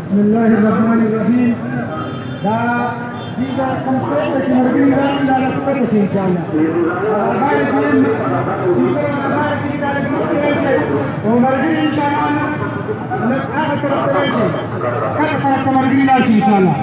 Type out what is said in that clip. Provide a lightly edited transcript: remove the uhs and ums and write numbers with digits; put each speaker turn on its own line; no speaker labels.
بسم الله الرحمن الرحيم. دا ديجا كونسيبت چې مرګي راځي دا څه شي ان شاء الله. هغه دې او مرګي ان شاء الله نو هغه طرف ته شي. کله سره مرګي راځي ان شاء الله.